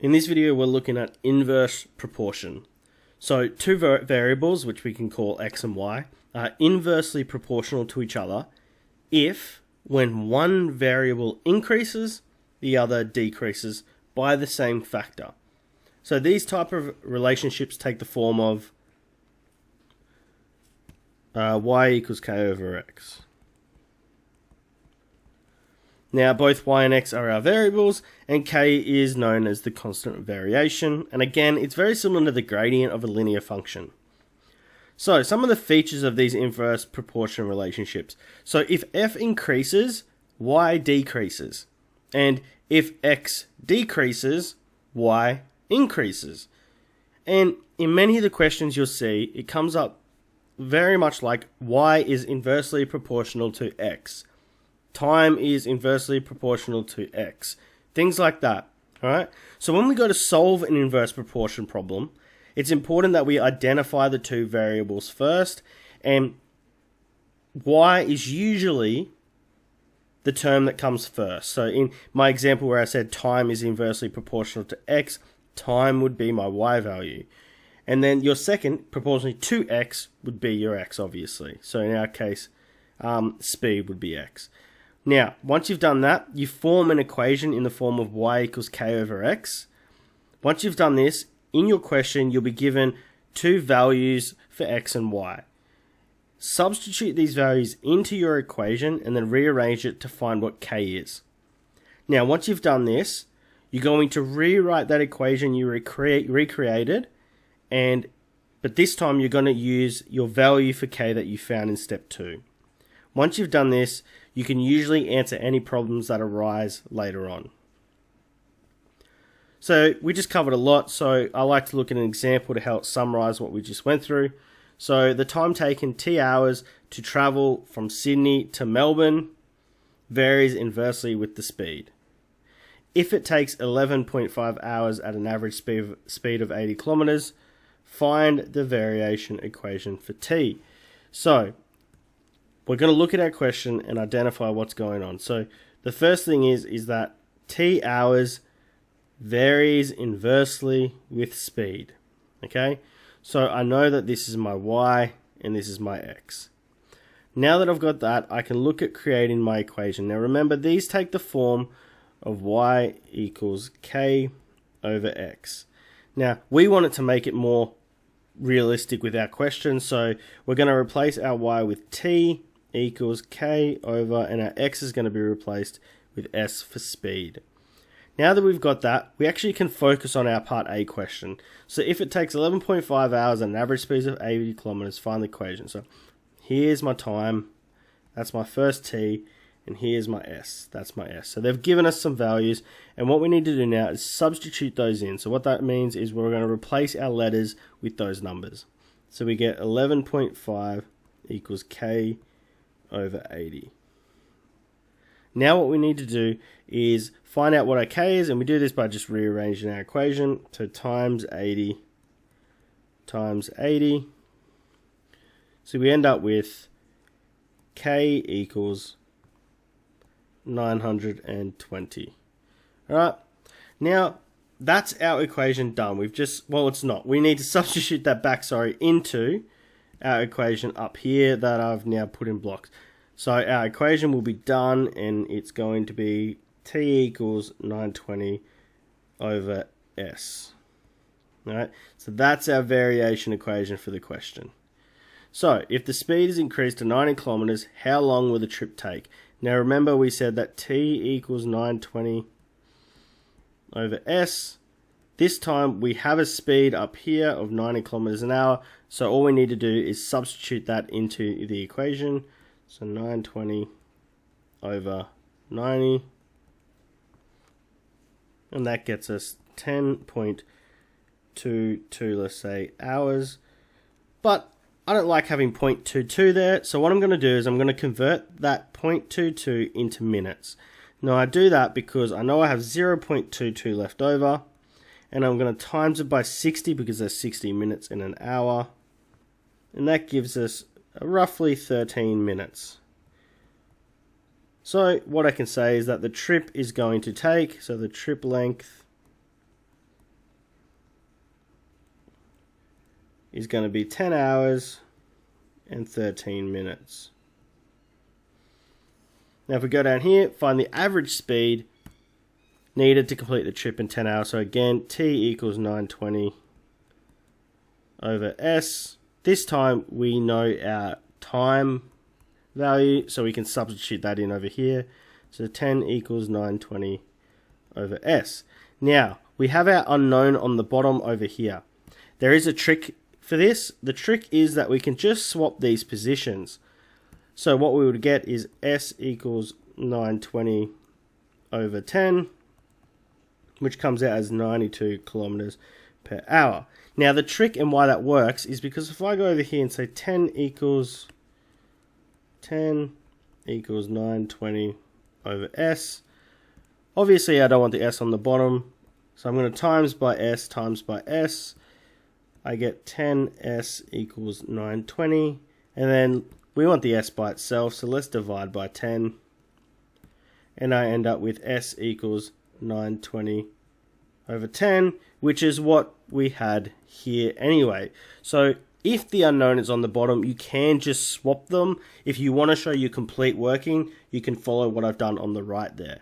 In this video, we're looking at inverse proportion. So two variables, which we can call x and y, are inversely proportional to each other if, when one variable increases, the other decreases by the same factor. So these type of relationships take the form of y equals k over x. Now, both y and x are our variables, and k is known as the constant of variation. And again, it's very similar to the gradient of a linear function. So, some of the features of these inverse proportion relationships. So, if f increases, y decreases. And if x decreases, y increases. And in many of the questions you'll see, it comes up very much like y is inversely proportional to x. Time is inversely proportional to x. Things like that. Alright? So when we go to solve an inverse proportion problem, it's important that we identify the two variables first, and y is usually the term that comes first. So in my example where I said time is inversely proportional to x, time would be my y value. And then your second, proportionally to x, would be your x, obviously. So in our case, speed would be x. Now, once you've done that, you form an equation in the form of y equals k over x. Once you've done this, in your question, you'll be given two values for x and y. Substitute these values into your equation and then rearrange it to find what k is. Now, once you've done this, you're going to rewrite that equation you recreated, but this time you're going to use your value for k that you found in step 2. Once you've done this, you can usually answer any problems that arise later on. So we just covered a lot, so I like to look at an example to help summarize what we just went through. So the time taken t hours to travel from Sydney to Melbourne varies inversely with the speed. If it takes 11.5 hours at an average speed of 80 kilometers, find the variation equation for t. So we're going to look at our question and identify what's going on. So the first thing is that t hours varies inversely with speed. Okay? So I know that this is my y and this is my x. Now that I've got that, I can look at creating my equation. Now remember, these take the form of y equals k over x. Now, we want it to make it more realistic with our question, so we're going to replace our y with t equals k over, and our x is going to be replaced with s for speed. Now that we've got that, we actually can focus on our part A question. So if it takes 11.5 hours at an average speed of 80 kilometers, find the equation. So here's my time, that's my first t, and here's my s, that's my s. So they've given us some values, and what we need to do now is substitute those in. So what that means is we're going to replace our letters with those numbers. So we get 11.5 equals k over 80. Now what we need to do is find out what our k is, and we do this by just rearranging our equation. So times 80 times 80. So we end up with k equals 920. Alright, now that's our equation done. We've just, well, it's not. We need to substitute that back, into our equation up here that I've now put in blocks. So our equation will be done, and it's going to be t equals 920 over s. Alright, so that's our variation equation for the question. So if the speed is increased to 90 kilometers, how long will the trip take? Now remember, we said that t equals 920 over s. This time we have a speed up here of 90 kilometers an hour, so all we need to do is substitute that into the equation. So 920 over 90, and that gets us 10.22, let's say, hours. But I don't like having 0.22 there, so what I'm going to do is I'm going to convert that 0.22 into minutes. Now I do that because I know I have 0.22 left over, and I'm going to times it by 60 because there's 60 minutes in an hour, and that gives us roughly 13 minutes. So what I can say is that the trip is going to take, so the trip length is going to be 10 hours and 13 minutes. Now if we go down here, find the average speed needed to complete the trip in 10 hours. So again, T equals 920 over S. This time we know our time value, so we can substitute that in over here. So 10 equals 920 over S. Now, we have our unknown on the bottom over here. There is a trick for this. The trick is that we can just swap these positions. So what we would get is S equals 920 over 10, which comes out as 92 kilometers per hour. Now the trick and why that works is because if I go over here and say 10 equals 920 over S, obviously I don't want the S on the bottom, so I'm going to times by S times by S. I get 10S equals 920, and then we want the S by itself, so let's divide by 10, and I end up with S equals 920 over 10, which is what we had here anyway. So if the unknown is on the bottom, you can just swap them. If you want to show your complete working, you can follow what I've done on the right there.